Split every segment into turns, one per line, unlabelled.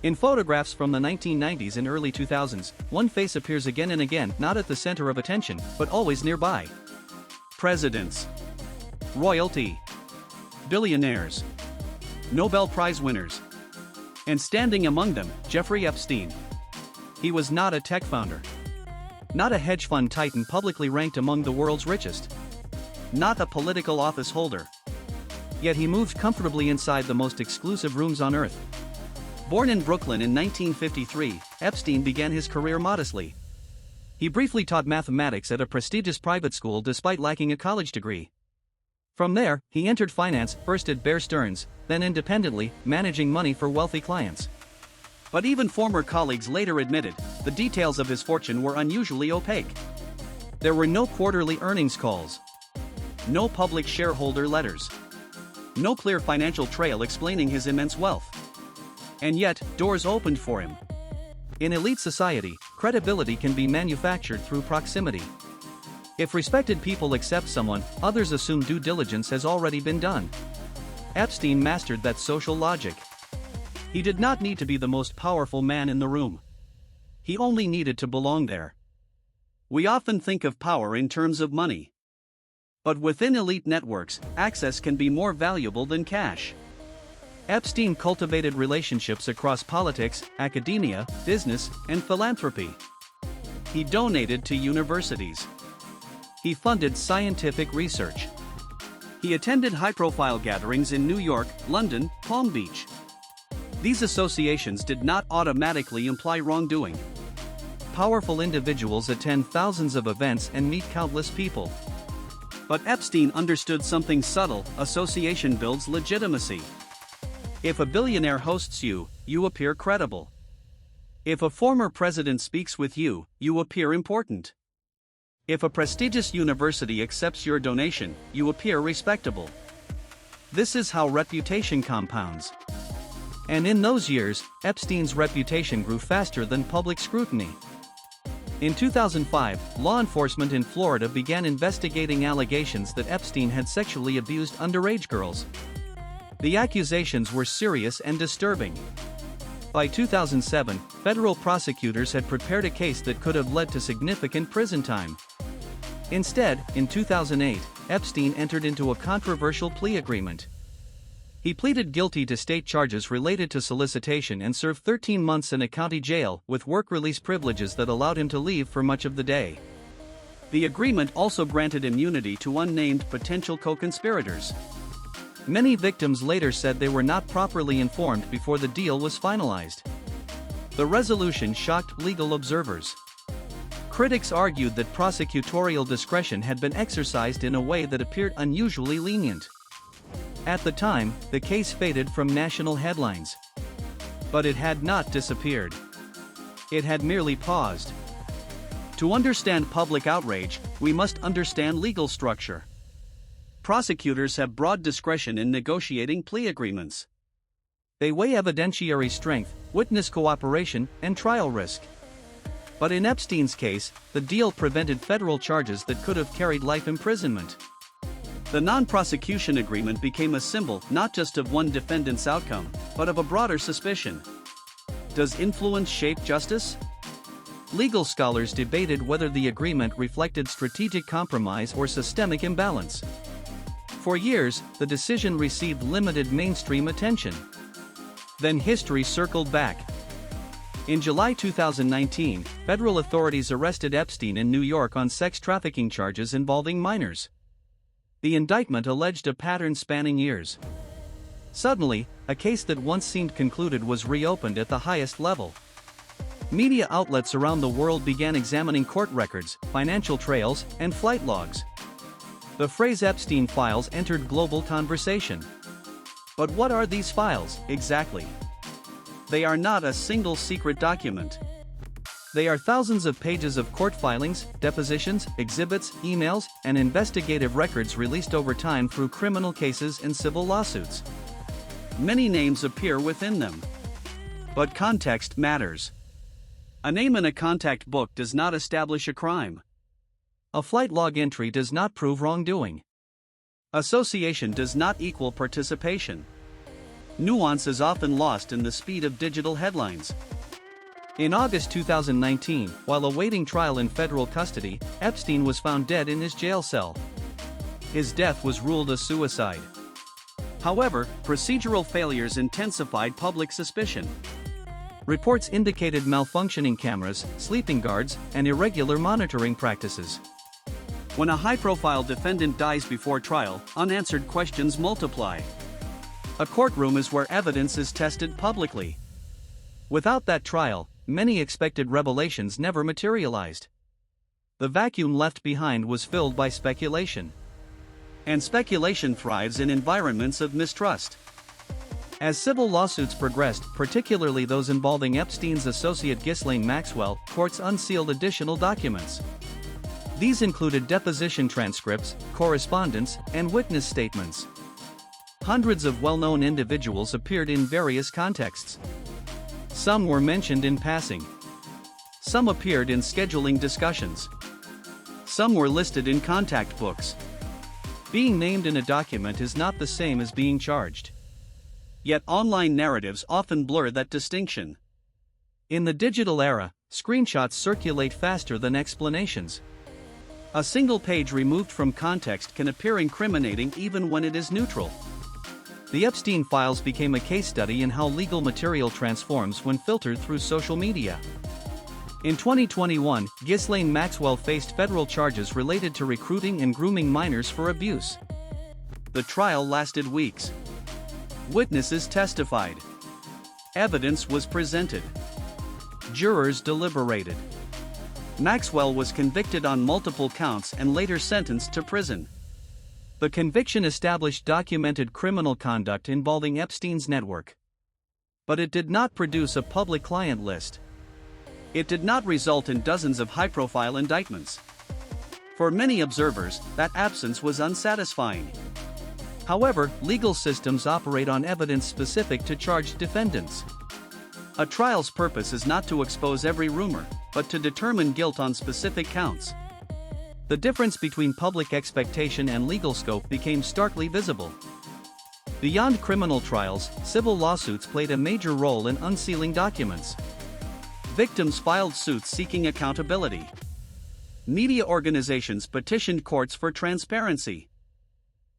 In photographs from the 1990s and early 2000s, one face appears again and again, not at the center of attention, but always nearby. Presidents, royalty, billionaires, Nobel Prize winners. And standing among them, Jeffrey Epstein. He was not a tech founder. Not a hedge fund titan publicly ranked among the world's richest. Not a political office holder. Yet he moved comfortably inside the most exclusive rooms on earth. Born in Brooklyn in 1953, Epstein began his career modestly. He briefly taught mathematics at a prestigious private school despite lacking a college degree. From there, he entered finance, first at Bear Stearns, then independently, managing money for wealthy clients. But even former colleagues later admitted, the details of his fortune were unusually opaque. There were no quarterly earnings calls. No public shareholder letters. No clear financial trail explaining his immense wealth. And yet, doors opened for him. In elite society, credibility can be manufactured through proximity. If respected people accept someone, others assume due diligence has already been done. Epstein mastered that social logic. He did not need to be the most powerful man in the room. He only needed to belong there. We often think of power in terms of money. But within elite networks, access can be more valuable than cash. Epstein cultivated relationships across politics, academia, business, and philanthropy. He donated to universities. He funded scientific research. He attended high-profile gatherings in New York, London, Palm Beach. These associations did not automatically imply wrongdoing. Powerful individuals attend thousands of events and meet countless people. But Epstein understood something subtle: association builds legitimacy. If a billionaire hosts you, you appear credible. If a former president speaks with you, you appear important. If a prestigious university accepts your donation, you appear respectable. This is how reputation compounds. And in those years, Epstein's reputation grew faster than public scrutiny. In 2005, law enforcement in Florida began investigating allegations that Epstein had sexually abused underage girls. The accusations were serious and disturbing. By 2007, federal prosecutors had prepared a case that could have led to significant prison time. Instead, in 2008, Epstein entered into a controversial plea agreement. He pleaded guilty to state charges related to solicitation and served 13 months in a county jail with work release privileges that allowed him to leave for much of the day. The agreement also granted immunity to unnamed potential co-conspirators. Many victims later said they were not properly informed before the deal was finalized. The resolution shocked legal observers. Critics argued that prosecutorial discretion had been exercised in a way that appeared unusually lenient. At the time, the case faded from national headlines. But it had not disappeared. It had merely paused. To understand public outrage, we must understand legal structure. Prosecutors have broad discretion in negotiating plea agreements. They weigh evidentiary strength, witness cooperation, and trial risk. But in Epstein's case, the deal prevented federal charges that could have carried life imprisonment. The non-prosecution agreement became a symbol not just of one defendant's outcome, but of a broader suspicion. Does influence shape justice? Legal scholars debated whether the agreement reflected strategic compromise or systemic imbalance. For years, the decision received limited mainstream attention. Then history circled back. In July 2019, federal authorities arrested Epstein in New York on sex trafficking charges involving minors. The indictment alleged a pattern spanning years. Suddenly, a case that once seemed concluded was reopened at the highest level. Media outlets around the world began examining court records, financial trails, and flight logs. The phrase Epstein Files entered global conversation. But what are these files, exactly? They are not a single secret document. They are thousands of pages of court filings, depositions, exhibits, emails, and investigative records released over time through criminal cases and civil lawsuits. Many names appear within them. But context matters. A name in a contact book does not establish a crime. A flight log entry does not prove wrongdoing. Association does not equal participation. nuance is often lost in the speed of digital headlines. In August 2019, while awaiting trial in federal custody, Epstein was found dead in his jail cell. His death was ruled a suicide. However, procedural failures intensified public suspicion. Reports indicated malfunctioning cameras, sleeping guards, and irregular monitoring practices. When a high-profile defendant dies before trial, unanswered questions multiply. A courtroom is where evidence is tested publicly. Without that trial, many expected revelations never materialized. The vacuum left behind was filled by speculation. And speculation thrives in environments of mistrust. As civil lawsuits progressed, particularly those involving Epstein's associate Ghislaine Maxwell, courts unsealed additional documents. These included deposition transcripts, correspondence, and witness statements. Hundreds of well-known individuals appeared in various contexts. Some were mentioned in passing. Some appeared in scheduling discussions. Some were listed in contact books. Being named in a document is not the same as being charged. Yet online narratives often blur that distinction. In the digital era, screenshots circulate faster than explanations. A single page removed from context can appear incriminating even when it is neutral. The Epstein Files became a case study in how legal material transforms when filtered through social media. In 2021, Ghislaine Maxwell faced federal charges related to recruiting and grooming minors for abuse. The trial lasted weeks. Witnesses testified. Evidence was presented. Jurors deliberated. Maxwell was convicted on multiple counts and later sentenced to prison. The conviction established documented criminal conduct involving Epstein's network. But it did not produce a public client list. It did not result in dozens of high-profile indictments. For many observers, that absence was unsatisfying. However, legal systems operate on evidence specific to charged defendants. A trial's purpose is not to expose every rumor, but to determine guilt on specific counts. The difference between public expectation and legal scope became starkly visible. Beyond criminal trials, civil lawsuits played a major role in unsealing documents. Victims filed suits seeking accountability. Media organizations petitioned courts for transparency.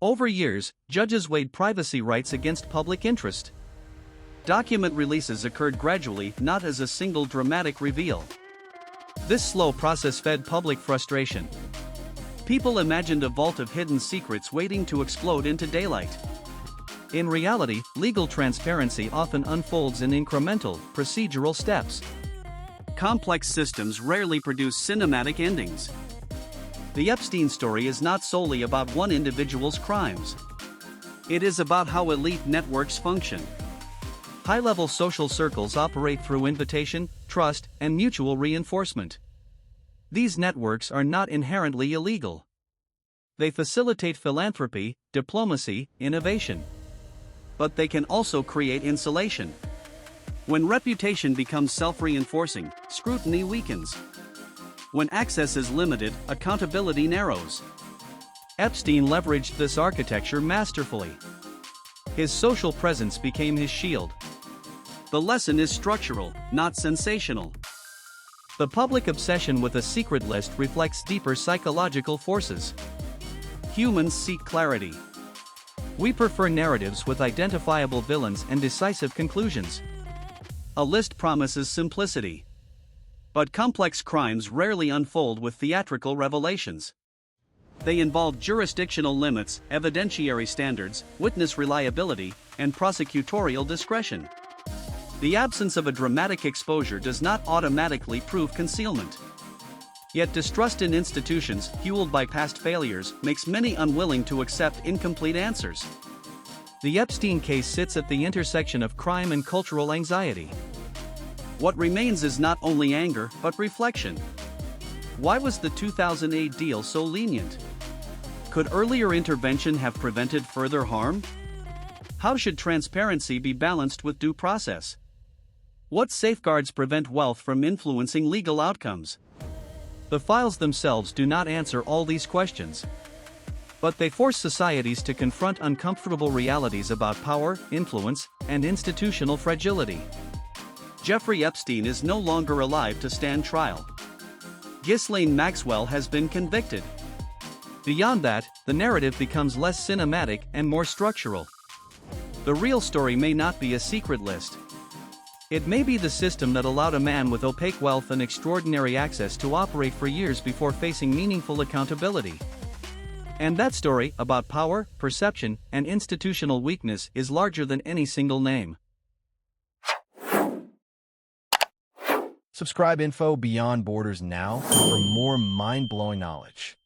Over years, judges weighed privacy rights against public interest. Document releases occurred gradually, not as a single dramatic reveal. This slow process fed public frustration. People imagined a vault of hidden secrets waiting to explode into daylight. In reality, legal transparency often unfolds in incremental, procedural steps. Complex systems rarely produce cinematic endings. The Epstein story is not solely about one individual's crimes. It is about how elite networks function. High-level social circles operate through invitation, trust, and mutual reinforcement. These networks are not inherently illegal. They facilitate philanthropy, diplomacy, innovation. But they can also create insulation. When reputation becomes self-reinforcing, scrutiny weakens. When access is limited, accountability narrows. Epstein leveraged this architecture masterfully. His social presence became his shield. The lesson is structural, not sensational. The public obsession with a secret list reflects deeper psychological forces. Humans seek clarity. We prefer narratives with identifiable villains and decisive conclusions. A list promises simplicity. But complex crimes rarely unfold with theatrical revelations. They involve jurisdictional limits, evidentiary standards, witness reliability, and prosecutorial discretion. The absence of a dramatic exposure does not automatically prove concealment. Yet distrust in institutions, fueled by past failures, makes many unwilling to accept incomplete answers. The Epstein case sits at the intersection of crime and cultural anxiety. What remains is not only anger, but reflection. Why was the 2008 deal so lenient? Could earlier intervention have prevented further harm? How should transparency be balanced with due process? What safeguards prevent wealth from influencing legal outcomes? The files themselves do not answer all these questions. But they force societies to confront uncomfortable realities about power, influence, and institutional fragility. Jeffrey Epstein is no longer alive to stand trial. Ghislaine Maxwell has been convicted. Beyond that, the narrative becomes less cinematic and more structural. The real story may not be a secret list. It may be the system that allowed a man with opaque wealth and extraordinary access to operate for years before facing meaningful accountability. And that story, about power, perception, and institutional weakness, is larger than any single name.
Subscribe Info Beyond Borders now for more mind-blowing knowledge.